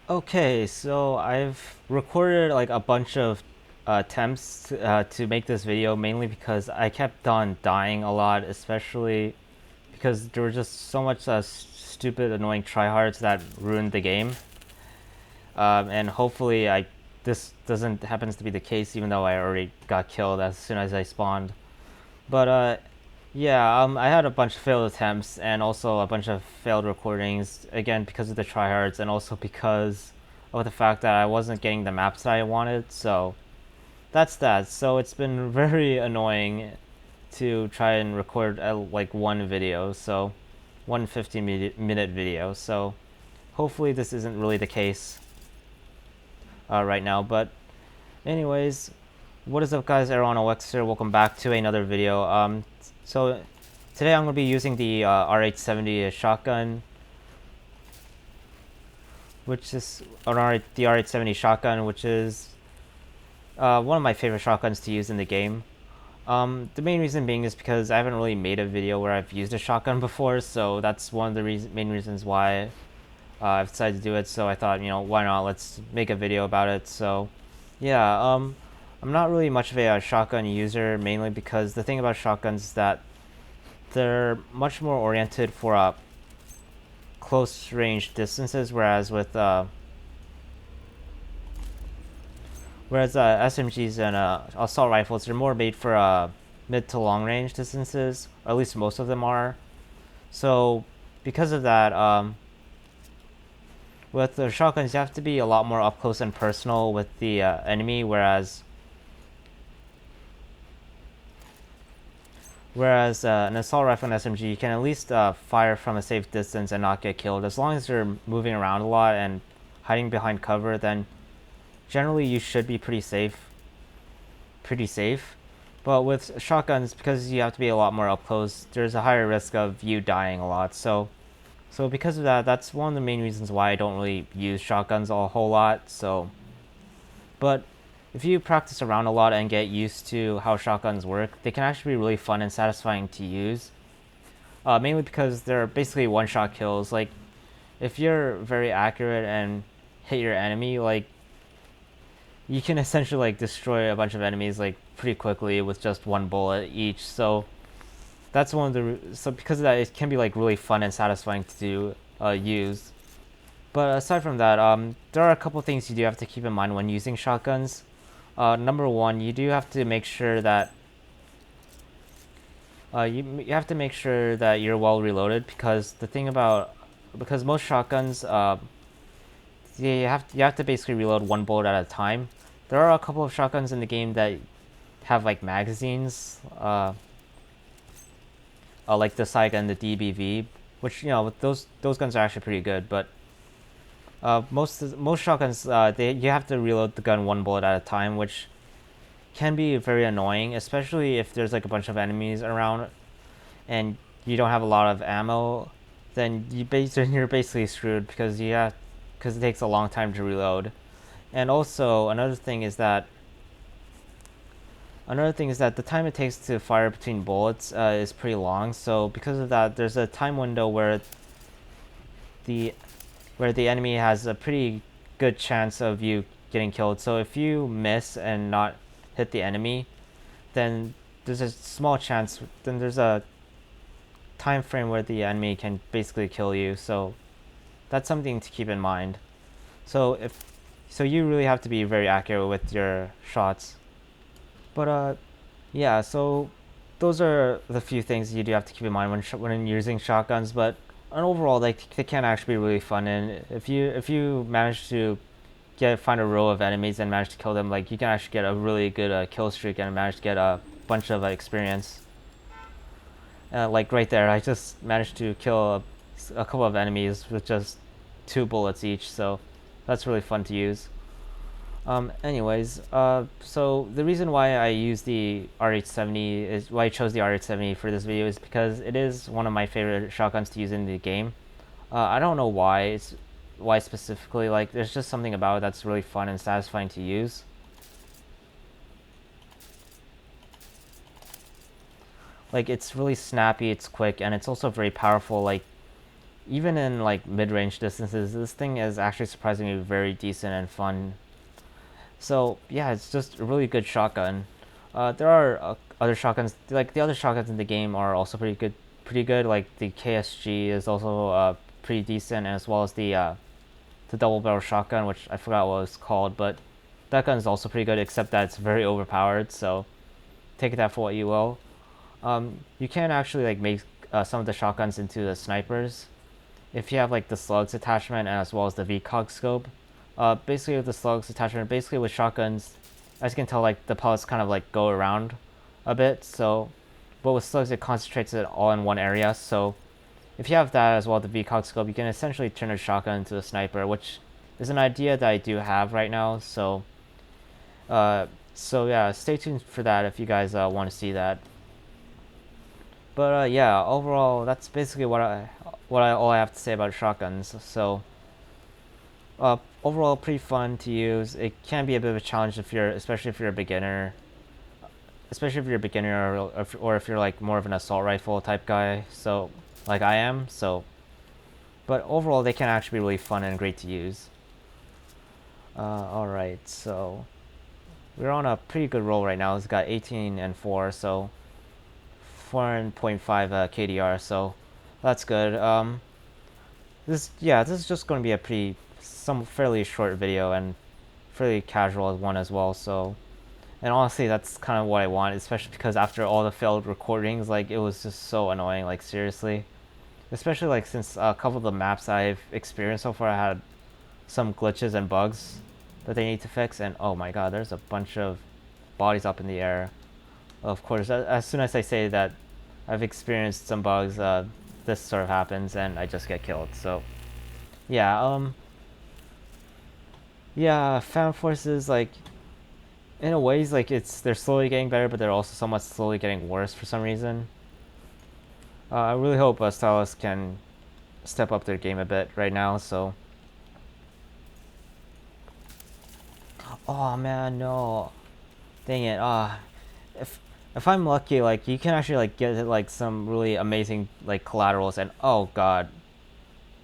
Okay, so I've recorded like a bunch of attempts to make this video, mainly because I kept on dying a lot, especially because there were just so much stupid, annoying tryhards that ruined the game. And hopefully, this doesn't happens to be the case, even though I already got killed as soon as I spawned. But yeah, I had a bunch of failed attempts and also a bunch of failed recordings, again because of the tryhards and also because of the fact that I wasn't getting the maps that I wanted. So that's that. So it's been very annoying to try and record like one video, so one 15-minute video. So hopefully this isn't really the case right now. But anyways, what is up guys, Aaron OX here. Welcome back to another video. So today I'm going to be using the R870 shotgun, which is the R870 shotgun, which is one of my favorite shotguns to use in the game. The main reason being is because I haven't really made a video where I've used a shotgun before, so that's one of the main reasons why I've decided to do it. So I thought, you know, why not? Let's make a video about it. So yeah, I'm not really much of a shotgun user, mainly because the thing about shotguns is that they're much more oriented for close range distances, whereas with SMGs and assault rifles, they're more made for mid to long range distances, or at least most of them are. So because of that, with the shotguns, you have to be a lot more up close and personal with the enemy, whereas an assault rifle and SMG, you can at least fire from a safe distance and not get killed. As long as you're moving around a lot and hiding behind cover, then generally you should be pretty safe. But with shotguns, because you have to be a lot more up close, there's a higher risk of you dying a lot. So because of that, that's one of the main reasons why I don't really use shotguns a whole lot. So, but if you practice around a lot and get used to how shotguns work, they can actually be really fun and satisfying to use. Mainly because they're basically one-shot kills. Like, if you're very accurate and hit your enemy, like, you can essentially like destroy a bunch of enemies like pretty quickly with just one bullet each. So that's one of the because of that, it can be like really fun and satisfying to use. But aside from that, there are a couple things you do have to keep in mind when using shotguns. Number one, you do have to make sure that you have to make sure that you're well reloaded, because most shotguns you have to basically reload one bullet at a time. There are a couple of shotguns in the game that have like magazines, like the Saiga and the DBV, which, you know, those guns are actually pretty good. But most shotguns, you have to reload the gun one bullet at a time, which can be very annoying, especially if there's like a bunch of enemies around and you don't have a lot of ammo. Then you're basically screwed because it takes a long time to reload. And also another thing is that the time it takes to fire between bullets is pretty long. So because of that, there's a time window where the enemy has a pretty good chance of you getting killed. So if you miss and not hit the enemy, then there's a small chance. Then there's a time frame where the enemy can basically kill you. So that's something to keep in mind. So you really have to be very accurate with your shots. But yeah, so those are the few things you do have to keep in mind when using shotguns. But overall, they can actually be really fun. And if you manage to find a row of enemies and manage to kill them, like, you can actually get a really good kill streak and manage to get a bunch of experience. Like right there, I just managed to kill a couple of enemies with just 2 bullets each. So that's really fun to use. Anyways, so the reason why I use the R870 why I chose the R870 for this video is because it is one of my favorite shotguns to use in the game. I don't know why specifically. Like, there's just something about it that's really fun and satisfying to use. Like it's really snappy, it's quick, and it's also very powerful. Like even in like mid-range distances, this thing is actually surprisingly very decent and fun. So yeah, it's just a really good shotgun. There are other shotguns, like the other shotguns in the game are also pretty good. Pretty good. Like the KSG is also pretty decent, as well as the double barrel shotgun, which I forgot what it's called, but that gun is also pretty good, except that it's very overpowered. So take that for what you will. You can actually like make some of the shotguns into the snipers if you have like the slugs attachment and as well as the VCOG scope. Basically with the slugs attachment, basically with shotguns, as you can tell, like the pellets kind of like go around a bit. So, but with slugs, it concentrates it all in one area. So, if you have that as well, the VCOG scope, you can essentially turn a shotgun into a sniper, which is an idea that I do have right now. So, yeah, stay tuned for that if you guys want to see that. But yeah, overall, that's basically all I have to say about shotguns. So, overall, pretty fun to use. It can be a bit of a challenge especially if you're a beginner, or if you're like more of an assault rifle type guy. So, like I am. So, but overall, they can actually be really fun and great to use. All right, so we're on a pretty good roll right now. It's got 18 and 4, so 4.5 KDR. So that's good. This is just going to be a fairly short video and fairly casual one as well. So, and honestly, that's kind of what I want, especially because after all the failed recordings, like it was just so annoying. Like seriously, especially like since a couple of the maps I've experienced so far, I had some glitches and bugs that they need to fix. And oh my god, there's a bunch of bodies up in the air. Of course, as soon as I say that I've experienced some bugs, this sort of happens and I just get killed. So yeah, yeah, Fan Forces, like in a ways, like they're slowly getting better, but they're also somewhat slowly getting worse for some reason. I really hope Stylis can step up their game a bit right now. So, oh man, no, dang it. If if I'm lucky, like you can actually like get like some really amazing like collaterals, and oh god,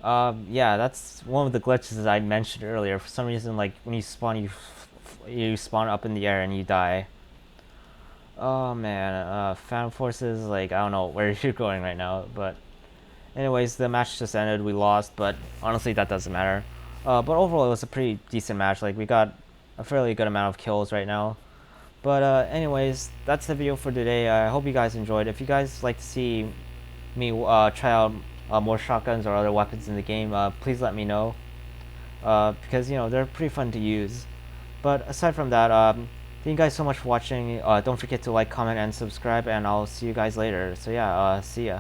yeah, that's one of the glitches I mentioned earlier. For some reason, like when you spawn, you spawn up in the air and you die. Oh man, Fan Forces, like I don't know where you're going right now, but anyways, the match just ended. We lost, but honestly, that doesn't matter. But overall, it was a pretty decent match. Like we got a fairly good amount of kills right now. But anyways, that's the video for today. I hope you guys enjoyed. If you guys like to see me try out more shotguns or other weapons in the game, please let me know. Because you know they're pretty fun to use. But aside from that, thank you guys so much for watching. Don't forget to like, comment, and subscribe, and I'll see you guys later. So yeah, see ya.